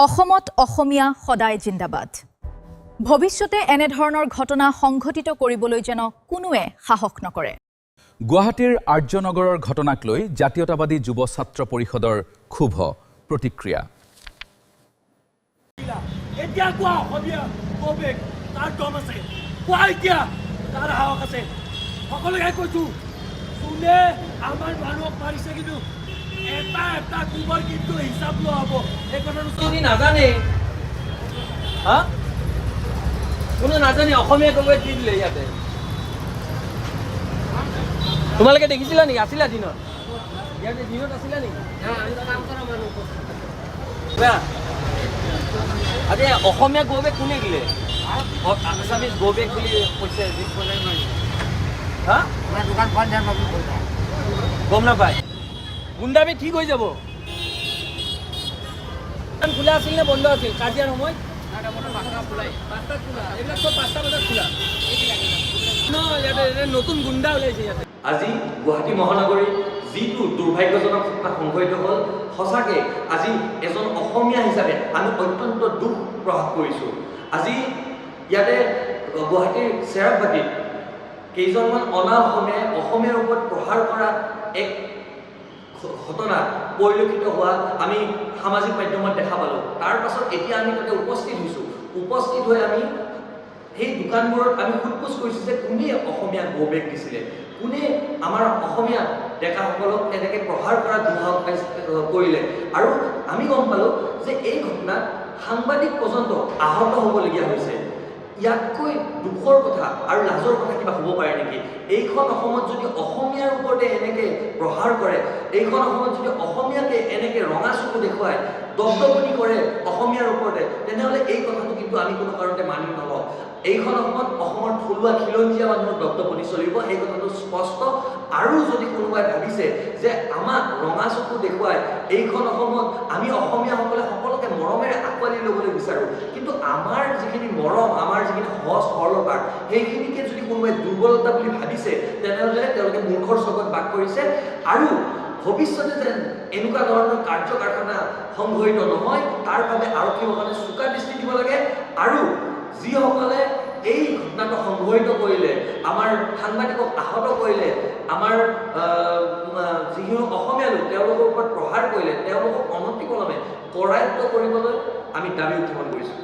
অসমত অসমীয়া সদায় জিন্দাবাদ। ভৱিষ্যতে এনেধৰণৰ ঘটনা সংঘটিত কৰিবলৈ যেন কোনোৱে সাহস নকৰে। গুৱাহাটীৰ আৰ্যনগৰৰ ঘটনাক লৈ জাতীয়তাবাদী যুৱ ছাত্ৰ পৰিষদৰ ক্ষোভ প্ৰতিক্ৰিয়া। এতিয়া কোৱা অসমীয়া কবে তাৰ দম আছে, কোৱা এতিয়া তাৰ সাহস আছে। সকলোকে কৈছো, যোনে আমাৰ মানুহক মাৰিছে কিন্তু এটা এটা কুবৰ কিন্তু হিচাপ লোৱা হ'ব। এই কথাটো তুমি নাজানে, হা কোনো নাজানে অসমীয়া কবে দি দিলে ইয়াতে। তোমালোকে দেখিছিলা নেকি? আছিলা দিনত? ইয়াতে দিনত আছিলা নেকি? আজি অসমীয়া গৌবেগ কোনে দিলে? আছামিজ গৌবেগ বুলি কৈছে। হা গম নাপায়। গুণ্ডামি ঠিক হৈ যাব। খোলা আছিল নে বন্ধ আছিল কাজিয়াৰ সময়ত? এইবিলাক চব 5টা বজাত খোলা। ইয়াতে নতুন গুণ্ডা ওলাইছে ইয়াতে। আজি গুৱাহাটী মহানগৰীত যিটো দুৰ্ভাগ্যজনক ঘটনা সংঘটিত হ'ল, সঁচাকে আজি এজন অসমীয়া হিচাপে আমি অত্যন্ত দুখ প্ৰকাশ কৰিছোঁ। আজি ইয়াতে গুৱাহাটীৰ চেৰাপবাটীত কেইজনমান অনা অসমীয়াৰ ওপৰত প্ৰহাৰ কৰা এক ঘটনা পৰিলক্ষিত হোৱা আমি সামাজিক মাধ্যমত দেখা পালোঁ। তাৰ পাছত এতিয়া আমি তাতে উপস্থিত হৈছোঁ। উপস্থিত হৈ আমি সেই দোকানবোৰত আমি সোধ-পোছ কৰিছোঁ যে কোনে অসমীয়া গৌবেগ দিছিলে, কোনে আমাৰ অসমীয়া ডেকাসকলক এনেকৈ প্ৰহাৰ কৰা দুঃসাহস কৰিলে। আৰু আমি গম পালোঁ যে এই ঘটনাত সাংবাদিক পৰ্যন্ত আহত হ'বলগীয়া হৈছে। ইয়াতকৈ দুখৰ কথা আৰু লাজৰ কথা কিবা হ'ব পাৰে নেকি? এইখন অসমত যদি অসমীয়াৰ ওপৰতে এনেকৈ প্ৰহাৰ কৰে, এইখন অসমত যদি অসমীয়াকে এনেকৈ ৰঙা চকু দেখুৱায়, দপদপনি কৰে অসমীয়াৰ ওপৰতে, তেনেহ'লে এই কথাটো কিন্তু আমি কোনো কাৰণতে মানি নলওঁ। এইখন অসমত অসমৰ থলুৱা খিলঞ্জীয়া মানুহৰ দপদপনি চলিব, এই কথাটো স্পষ্ট। আৰু যদি কোনোবাই ভাবিছে যে আমাক ৰঙা চকু দেখুৱাই এইখন অসমত আমি অসমীয়াসকলে সকলোকে মৰমেৰে আঁকোৱালি ল'বলৈ বিচাৰোঁ, কিন্তু আমাৰ যিখিনি মৰম, আমাৰ যিখিনি সহজ সৰলতা, সেইখিনিকে যদি কোনোবাই দুৰ্বলতা বুলি ভাবিছে, তেনেহ'লে তেওঁলোকে মূৰ্খৰ চকত বাস কৰিছে। আৰু ভৱিষ্যতে যেন এনেকুৱা ধৰণৰ কাৰ্য কাৰখানা সংঘটিত নহয়, তাৰ বাবে আৰক্ষীসকলে চোকা দৃষ্টি দিব লাগে। আৰু যিসকলে এই ঘটনাটো সংঘটিত কৰিলে, আমাৰ সাংবাদিকক আহত কৰিলে, আমাৰ যিখিনি অসমীয়া লোক তেওঁলোকৰ ওপৰত প্ৰহাৰ কৰিলে, তেওঁলোকক অনতিপলমে কৰায়ত্ব কৰিবলৈ আমি দাবী উত্থাপন কৰিছোঁ।